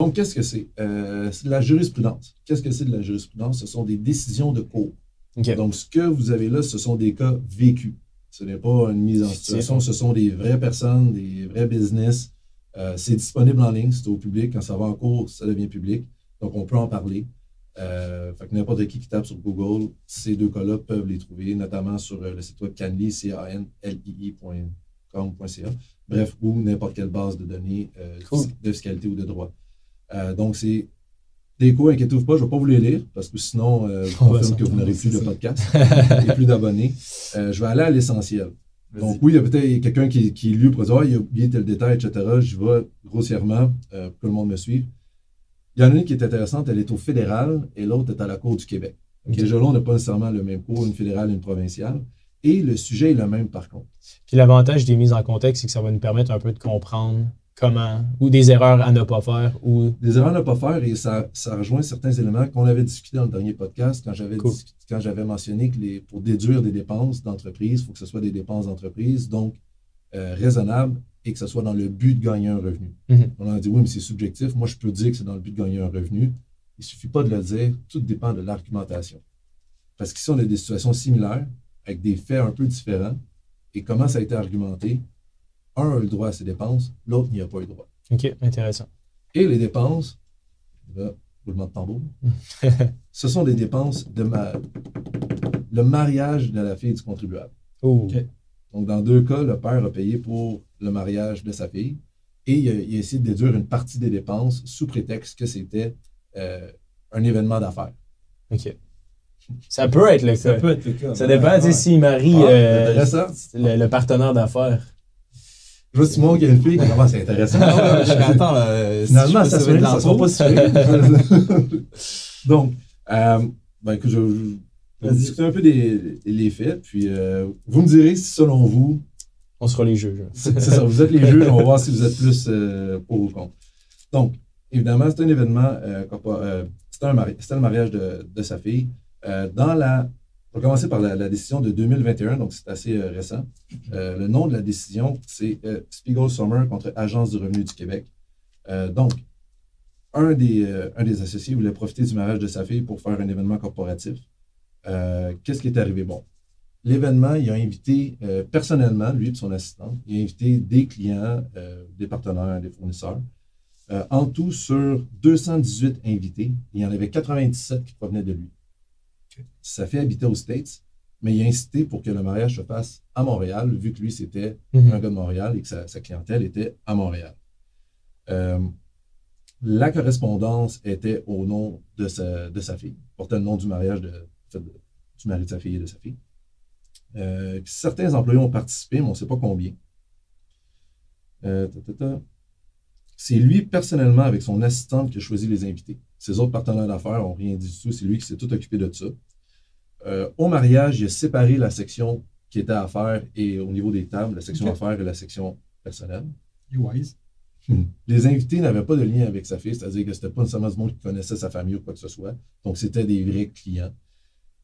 Donc, qu'est-ce que c'est? C'est de la jurisprudence. Qu'est-ce que c'est de la jurisprudence? Ce sont des décisions de cour. OK. Donc, ce que vous avez là, ce sont des cas vécus. Ce n'est pas une mise en situation, ce sont des vraies personnes, des vrais business. C'est disponible en ligne, c'est au public. Quand ça va en cours, ça devient public. Donc, on peut en parler. Fait que n'importe qui tape sur Google, ces deux cas-là peuvent les trouver, notamment sur le site web canlii, canlii.com.ca. Bref, ou n'importe quelle base de données de fiscalité ou de droit. Donc, c'est des cours, inquiétez-vous pas, je ne vais pas vous les lire, parce que sinon, je confirme que vous n'aurez plus de podcast et plus d'abonnés. Je vais aller à l'essentiel. Donc, oui, il y a peut-être quelqu'un qui est lu pour dire « Ah, il a oublié tel détail, etc. » J'y vais grossièrement pour que tout le monde me suive. Il y en a une qui est intéressante, elle est au fédéral et l'autre est à la Cour du Québec. Okay. Déjà là, on n'a pas nécessairement le même cours, une fédérale et une provinciale. Et le sujet est le même par contre. Puis l'avantage des mises en contexte, c'est que ça va nous permettre un peu de comprendre comment, ou des erreurs à ne pas faire. Des erreurs à ne pas faire, et ça rejoint certains éléments qu'on avait discuté dans le dernier podcast quand j'avais mentionné que pour déduire des dépenses d'entreprise, il faut que ce soit des dépenses d'entreprise, donc raisonnables, et que ce soit dans le but de gagner un revenu. Mm-hmm. On a dit oui, mais c'est subjectif. Moi, je peux dire que c'est dans le but de gagner un revenu. Il ne suffit pas de le dire. Tout dépend de l'argumentation. Parce qu'ici, on a des situations similaires, avec des faits un peu différents, et comment ça a été argumenté. Un a eu le droit à ses dépenses, l'autre n'y a pas eu droit. OK, intéressant. Et les dépenses, là, roulement de tambour, ce sont des dépenses le mariage de la fille du contribuable. Okay. Donc, dans deux cas, le père a payé pour le mariage de sa fille et il a essayé de déduire une partie des dépenses sous prétexte que c'était un événement d'affaires. OK. Ça peut être le cas. Ça peut être le cas. Ça dépend, tu sais, s'il marie le partenaire d'affaires. Je vois Simon qui a une fille qui commence à être intéressant. Attends, finalement, ça ne sera pas si Donc, écoute, je vais discuter un peu des faits, puis vous me direz si, selon vous... On sera les juges. C'est ça, vous êtes les juges, on va voir si vous êtes plus pour ou contre. Donc, évidemment, c'est un événement, c'était le mariage de sa fille. On va commencer par la décision de 2021, donc c'est assez récent. Le nom de la décision, c'est Spiegel Sommer contre Agence du revenu du Québec. Donc, un des associés voulait profiter du mariage de sa fille pour faire un événement corporatif. Qu'est-ce qui est arrivé? Bon, l'événement, il a invité personnellement, lui et son assistant, il a invité des clients, des partenaires, des fournisseurs. En tout, sur 218 invités, il y en avait 97 qui provenaient de lui. Sa fille habitait aux States, mais il a incité pour que le mariage se fasse à Montréal, vu que lui, c'était un gars de Montréal et que sa clientèle était à Montréal. La correspondance était au nom de sa fille, portait le nom du mariage du mari de sa fille et de sa fille. Certains employés ont participé, mais on ne sait pas combien. C'est lui, personnellement, avec son assistante, qui a choisi les invités. Ses autres partenaires d'affaires n'ont rien dit du tout. C'est lui qui s'est tout occupé de ça. Au mariage, il a séparé la section qui était affaires et au niveau des tables, la section affaires et la section personnelle. Wise. Les invités n'avaient pas de lien avec sa fille, c'est-à-dire que ce n'était pas nécessairement du monde qui connaissait sa famille ou quoi que ce soit. Donc, c'était des vrais clients.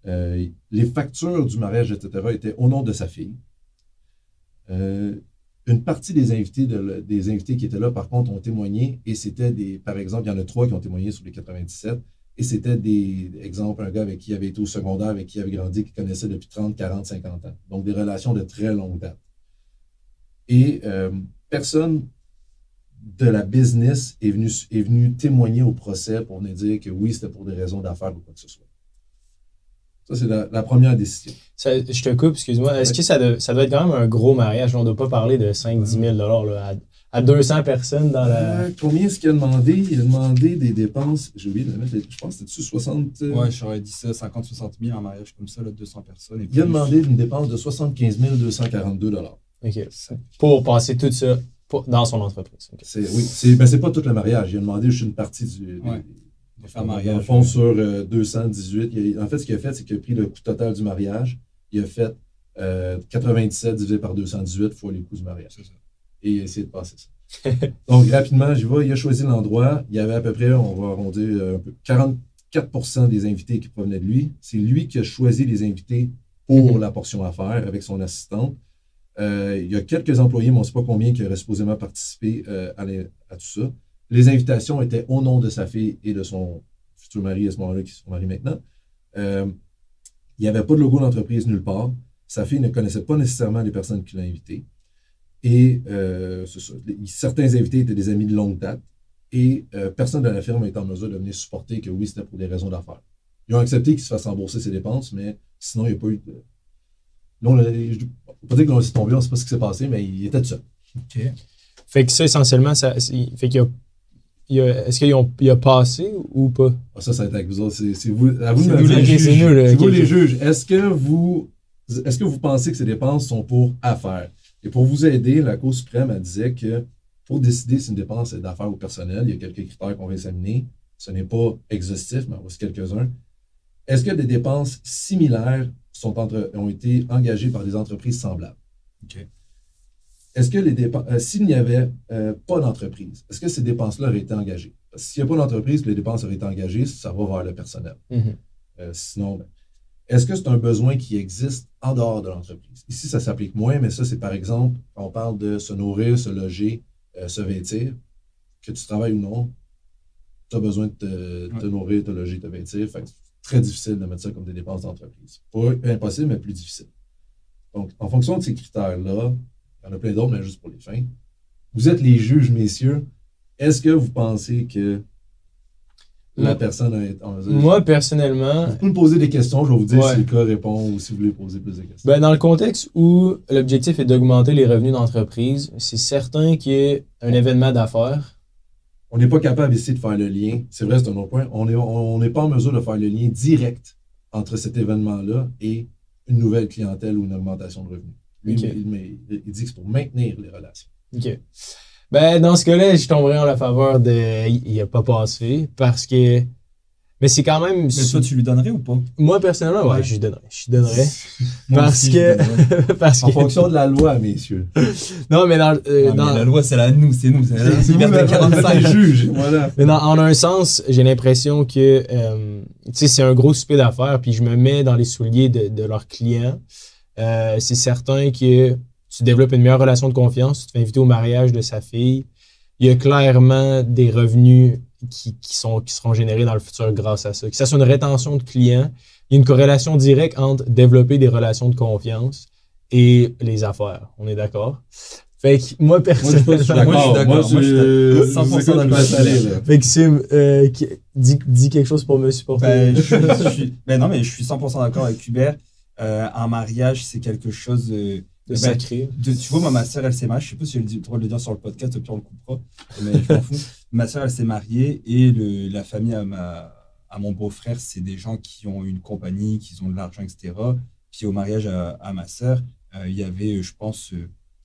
Les factures du mariage, etc., étaient au nom de sa fille. Une partie des invités qui étaient là, par contre, ont témoigné, et c'était par exemple, il y en a 3 qui ont témoigné sur les 97, et c'était exemple, un gars avec qui il avait été au secondaire, avec qui il avait grandi, qui connaissait depuis 30, 40, 50 ans. Donc, des relations de très longue date. Et personne de la business est venu témoigner au procès pour venir dire que oui, c'était pour des raisons d'affaires ou quoi que ce soit. Ça, c'est la première décision. Je te coupe, excuse-moi. Est-ce que ça doit être quand même un gros mariage? On ne doit pas parler de 5-10 000 là, à 200 personnes dans la... Combien est-ce qu'il a demandé? Il a demandé des dépenses, j'ai oublié de le mettre, je pense que c'était-tu 60... Ouais, j'aurais dit ça, 50-60 000 en mariage comme ça, là, 200 personnes. Il a demandé une dépense de 75 242 $. OK. Pour passer tout ça dans son entreprise. Okay. Oui, c'est pas tout le mariage. Il a demandé juste une partie du... Dans le fond, sur 218, en fait, ce qu'il a fait, c'est qu'il a pris le coût total du mariage, il a fait 97 divisé par 218 fois les coûts du mariage. C'est ça. Et il a essayé de passer ça. Donc, rapidement, il a choisi l'endroit. Il y avait à peu près, on va arrondir, 44% des invités qui provenaient de lui. C'est lui qui a choisi les invités pour la portion affaires avec son assistante. Il y a quelques employés, mais on ne sait pas combien qui auraient supposément participé à tout ça. Les invitations étaient au nom de sa fille et de son futur mari à ce moment-là, qui sont mariés maintenant. Il n'y avait pas de logo d'entreprise nulle part. Sa fille ne connaissait pas nécessairement les personnes qui l'ont invité. Et certains invités étaient des amis de longue date. Et personne de la firme n'était en mesure de venir supporter que oui, c'était pour des raisons d'affaires. Ils ont accepté qu'il se fasse rembourser ses dépenses, mais sinon, il n'y a pas eu de... Là, je ne vais pas dire qu'on laissé tomber, on ne sait pas ce qui s'est passé, mais il était tout seul. OK. Fait que ça, essentiellement, fait qu'il y a, est-ce qu'il a passé ou pas? Ah, ça va être avec vous autres. C'est vous, à vous C'est de me nous dire. les juges. C'est nous, C'est vous ok. les juges. Est-ce que vous pensez que ces dépenses sont pour affaires? Et pour vous aider, la Cour suprême, elle disait que pour décider si une dépense est d'affaires ou personnelle, il y a quelques critères qu'on va examiner. Ce n'est pas exhaustif, mais voici quelques-uns. Est-ce que des dépenses similaires ont été engagées par des entreprises semblables? OK. Est-ce que les dépenses, s'il n'y avait pas d'entreprise, est-ce que ces dépenses-là auraient été engagées? Parce que s'il n'y a pas d'entreprise et les dépenses auraient été engagées, ça va vers le personnel. Sinon, est-ce que c'est un besoin qui existe en dehors de l'entreprise? Ici, ça s'applique moins, mais ça, c'est par exemple, quand on parle de se nourrir, se loger, se vêtir, que tu travailles ou non, tu as besoin de te nourrir, te loger, te vêtir. Fait que c'est très difficile de mettre ça comme des dépenses d'entreprise. Pas impossible, mais plus difficile. Donc, en fonction de ces critères-là, il y en a plein d'autres, mais juste pour les fins. Vous êtes les juges, messieurs. Est-ce que vous pensez que la personne a en mesure? Moi, personnellement... Vous pouvez me poser des questions, je vais vous dire Ouais. si le cas répond ou si vous voulez poser plus de questions. Ben, dans le contexte où l'objectif est d'augmenter les revenus d'entreprise, c'est certain qu'il y ait un événement d'affaires. On n'est pas capable ici de faire le lien. C'est vrai, c'est un autre point. On n'est pas en mesure de faire le lien direct entre cet événement-là et une nouvelle clientèle ou une augmentation de revenus. Lui, Ok. il dit que c'est pour maintenir les relations. OK. Ben, dans ce cas-là, je tomberais en la faveur de... Il n'a pas passé parce que... Mais c'est quand même... Mais toi, tu lui donnerais ou pas? Moi, personnellement, ouais, Ouais. je lui donnerais. Je lui donnerais. Moi Parce aussi, que- je donnerais. parce En que... fonction de la loi, messieurs. Non, mais dans... Ah, mais la loi, c'est nous. C'est la C'est vous, liberté la 45. juge. Voilà. Mais en un sens, j'ai l'impression que tu sais, c'est un gros souper d'affaires, puis je me mets dans les souliers de leurs clients. C'est certain que tu développes une meilleure relation de confiance, tu te fais inviter au mariage de sa fille. Il y a clairement des revenus qui seront générés dans le futur grâce à ça. Que ça soit une rétention de clients, il y a une corrélation directe entre développer des relations de confiance et les affaires. On est d'accord? Fait que moi, Moi, je suis personnellement... Moi, je suis d'accord. Moi, je suis 100% d'accord. Fait que Sim, dis quelque chose pour me supporter. Non, mais je suis 100% d'accord avec Hubert. Un mariage, c'est quelque chose de sacré. tu vois, moi, ma sœur, elle s'est mariée. Je sais pas si j'ai le droit de le dire sur le podcast, au pire, on le coupera. Mais je m'en fous. Ma sœur, elle s'est mariée et la famille à mon beau-frère, c'est des gens qui ont une compagnie, qui ont de l'argent, etc. Puis au mariage à ma sœur, il y avait, je pense,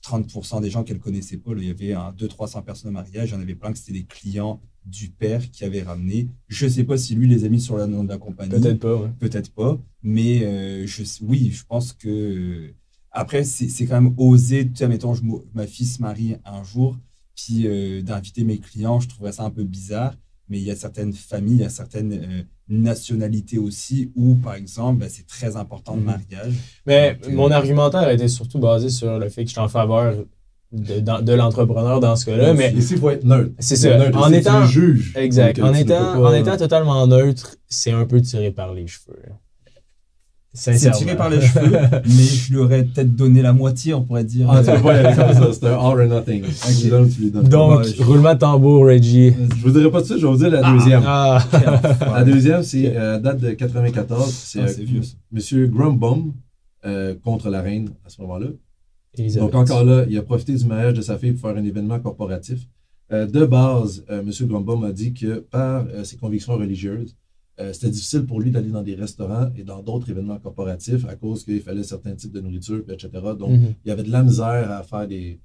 30% des gens qu'elle connaissait pas. Là. Il y avait 200-300 personnes au mariage. Il y en avait plein que c'était des clients du père qui avaient ramené. Je sais pas si lui les a mis sur le nom de la compagnie. Peut-être pas, ouais. Peut-être pas. Mais oui, je pense que... Après, c'est quand même osé. Tu sais, mettons, ma fille se marie un jour, puis d'inviter mes clients, je trouverais ça un peu bizarre. Mais il y a certaines familles, il y a certaines nationalités aussi où, par exemple, ben, c'est très important le mariage. Mais Donc, mon argumentaire était surtout basé sur le fait que je suis en faveur de l'entrepreneur dans ce cas-là. Mais Ici, il faut être neutre. c'est ça. Neutre. En Ici, étant- tu es juge. exact. Donc, En tu ne peux étant, pas- en étant totalement neutre, c'est un peu tiré par les cheveux. c'est Sincèrement. tiré par les cheveux, mais je lui aurais peut-être donné la moitié, on pourrait dire. Ah, tu peux pas y aller comme ça. C'est un all or nothing. Tu lui donnes, tu lui donnes. Donc, Ouais, je- roulement de tambour, Reggie. Je vous dirai pas tout de suite, je vais vous dire la deuxième. Ah, La deuxième, c'est date de 94. C'est c'est vieux, ça. M. Grumbaum contre la reine à ce moment-là. Elisabeth. Donc, encore là, il a profité du mariage de sa fille pour faire un événement corporatif. De base, M. Grumbaum a dit que par ses convictions religieuses, c'était difficile pour lui d'aller dans des restaurants et dans d'autres événements corporatifs à cause qu'il fallait certains types de nourriture, etc. Donc, il y avait de la misère à faire des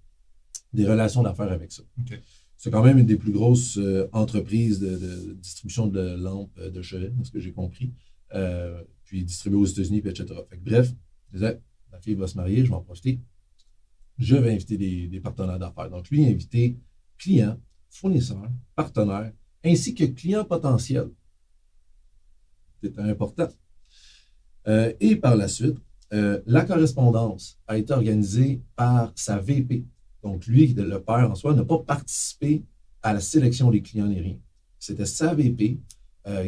relations d'affaires avec ça. Ok. C'est quand même une des plus grosses entreprises de distribution de lampes de chevet, de ce que j'ai compris. Puis distribuées aux États-Unis, puis etc. Fait que, bref, je disais, la fille va se marier, je vais en profiter. Je vais inviter des partenaires d'affaires. Donc, lui, il a invité clients, fournisseurs, partenaires, ainsi que clients potentiels. C'était important. Et par la suite, la correspondance a été organisée par sa VP. Donc, lui, le père en soi, n'a pas participé à la sélection des clients ni rien. C'était sa VP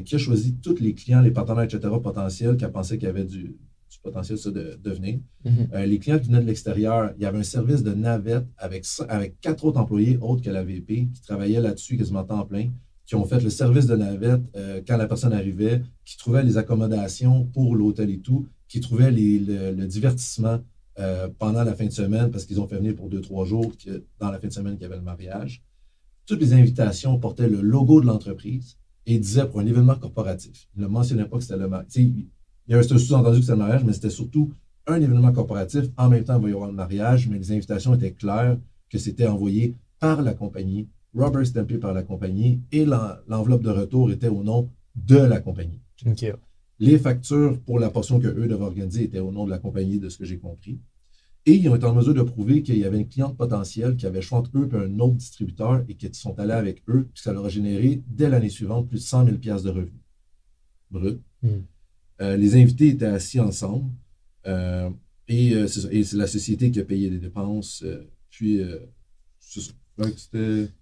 qui a choisi tous les clients, les partenaires, etc., potentiels, qui a pensé qu'il y avait du potentiel ça, de venir. Les clients qui venaient de l'extérieur, il y avait un service de navette avec 4 autres employés autres que la VP qui travaillaient là-dessus quasiment temps plein, qui ont fait le service de navette quand la personne arrivait, qui trouvaient les accommodations pour l'hôtel et tout, qui trouvaient le divertissement pendant la fin de semaine parce qu'ils ont fait venir pour 2-3 jours dans la fin de semaine qu'il y avait le mariage. Toutes les invitations portaient le logo de l'entreprise et disaient pour un événement corporatif. Il ne mentionnait pas que c'était le mariage. Il y avait un sous-entendu que c'était le mariage, mais c'était surtout un événement corporatif. En même temps, il va y avoir le mariage, mais les invitations étaient claires que c'était envoyé par la compagnie, rubber stampé par la compagnie, et l'enveloppe de retour était au nom de la compagnie. OK. Les factures pour la portion qu'eux devaient organiser étaient au nom de la compagnie, de ce que j'ai compris. Et ils ont été en mesure de prouver qu'il y avait une cliente potentielle qui avait choisi entre eux et un autre distributeur et qui sont allés avec eux, puis ça leur a généré, dès l'année suivante, plus de 100 000 $ de revenus bruts. Les invités étaient assis ensemble et c'est la société qui a payé les dépenses. C'est ça. Donc,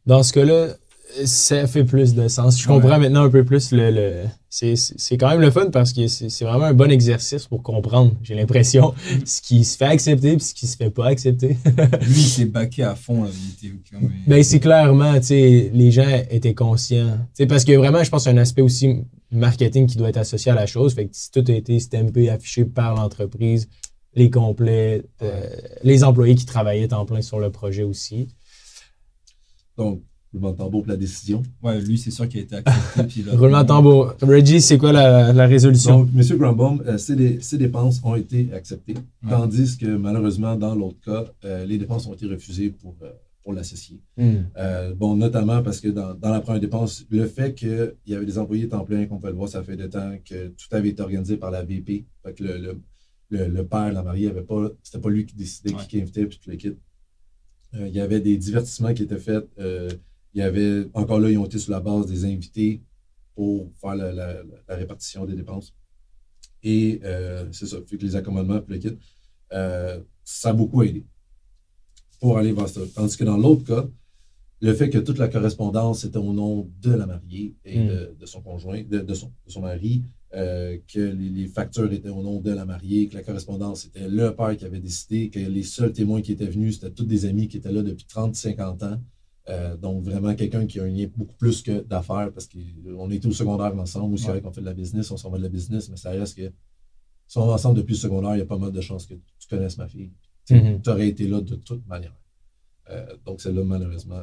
dans ce cas-là, ça fait plus de sens. Je comprends maintenant un peu plus c'est quand même le fun parce que c'est vraiment un bon exercice pour comprendre, j'ai l'impression, ce qui se fait accepter et ce qui se fait pas accepter. Lui, il s'est baqué à fond. Là, Ben, c'est clairement, tu sais, les gens étaient conscients. Tu sais, parce que vraiment, je pense qu'il y a un aspect aussi marketing qui doit être associé à la chose. Fait que si tout a été stampé, affiché par l'entreprise, les complets, les employés qui travaillaient en plein sur le projet aussi. Donc, roulement de tambour pour la décision. Ouais, lui, c'est sûr qu'il a été accepté. Roulement de tambour. Reggie, c'est quoi la résolution? Donc, M. Grumbaum, ses dépenses ont été acceptées, tandis que malheureusement, dans l'autre cas, les dépenses ont été refusées pour l'associé. Notamment parce que dans la première dépense, le fait qu'il y avait des employés temps plein, qu'on peut le voir, ça fait de temps que tout avait été organisé par la VP. Fait que le père, la mariée, c'était pas lui qui décidait qui invitait puis tout le kit. Il y avait des divertissements qui étaient faits. Encore là, ils ont été sur la base des invités pour faire la répartition des dépenses. Et c'est ça, fait que les accommodements puis le kit, ça a beaucoup aidé pour aller vers ça. Tandis que dans l'autre cas, le fait que toute la correspondance était au nom de la mariée et de son conjoint, de son mari, que les factures étaient au nom de la mariée, que la correspondance était le père qui avait décidé, que les seuls témoins qui étaient venus, c'était tous des amis qui étaient là depuis 30-50 ans. Donc, vraiment, quelqu'un qui a un lien beaucoup plus que d'affaires, parce qu'on était au secondaire ensemble, aussi avec on fait de la business, on s'en va de la business, mais ça reste que si on va ensemble depuis le secondaire, il y a pas mal de chances que tu connaisses ma fille. Tu aurais été là de toute manière. Donc, celle-là, malheureusement.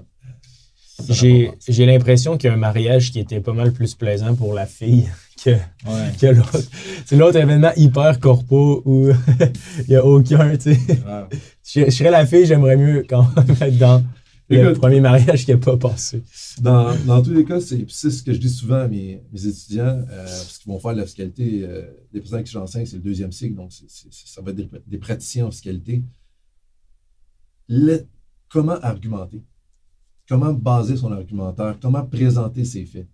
J'ai l'impression qu'il y a un mariage qui était pas mal plus plaisant pour la fille que l'autre. C'est l'autre événement hyper corpo où il n'y a aucun, tu sais. Wow. Je serais la fille, j'aimerais mieux quand même être dans le premier mariage qui n'a pas passé. Dans tous les cas, c'est ce que je dis souvent à mes étudiants, parce qu'ils vont faire de la fiscalité. Les personnes qui j'enseigne, c'est le 2e cycle, donc ça va être des praticiens en fiscalité. Comment argumenter? Comment baser son argumentaire? Comment présenter ses faits?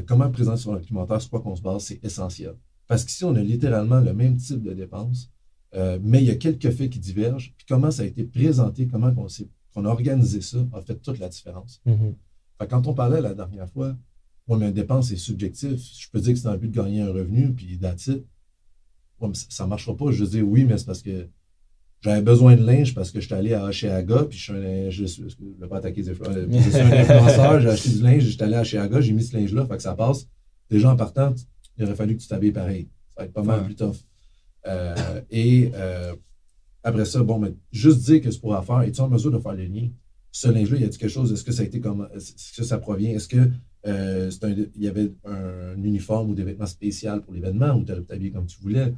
Comment présenter son argumentaire, sur quoi qu'on se base, c'est essentiel. Parce qu'ici, on a littéralement le même type de dépenses, mais il y a quelques faits qui divergent. Puis comment ça a été présenté, comment qu'on a organisé ça, a fait toute la différence. Fait que quand on parlait la dernière fois, mais une dépense est subjective. Je peux dire que c'est dans le but de gagner un revenu, puis that's it. Mais ça ne marchera pas. Je dis oui, mais c'est parce que j'avais besoin de linge parce que je suis allé à Hochelaga, puis je suis un influenceur, j'ai acheté du linge, j'étais allé à Hochelaga, j'ai mis ce linge-là, fait que ça passe. Déjà en partant, il aurait fallu que tu t'habilles pareil. Ça va être pas mal plus tough. Après ça, mais juste dire que c'est pour faire, es-tu en mesure de faire le lien? Ce linge-là, y a-t-il quelque chose? Est-ce que ça a été comme. Est-ce que ça provient? Est-ce que il y avait un uniforme ou des vêtements spéciaux pour l'événement ou tu allais t'habiller comme tu voulais?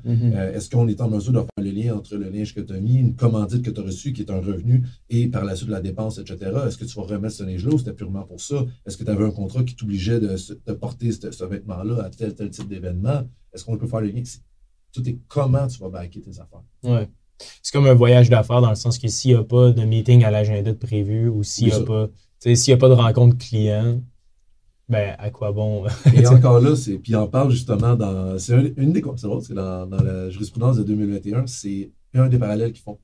Est-ce qu'on est en mesure de faire le lien entre le linge que tu as mis, une commandite que tu as reçue qui est un revenu et par la suite la dépense, etc.? Est-ce que tu vas remettre ce linge-là ou c'était purement pour ça? Est-ce que tu avais un contrat qui t'obligeait de porter ce vêtement-là à tel type d'événement? Est-ce qu'on peut faire le lien? Tout est comment tu vas backer tes affaires. Ouais. C'est comme un voyage d'affaires dans le sens que s'il n'y a pas de meeting à l'agenda de prévu ou s'il n'y a pas de rencontre client, ben à quoi bon? Et encore là, puis il en parle justement c'est une des considérations, c'est dans la jurisprudence de 2021, c'est un des parallèles qu'ils font.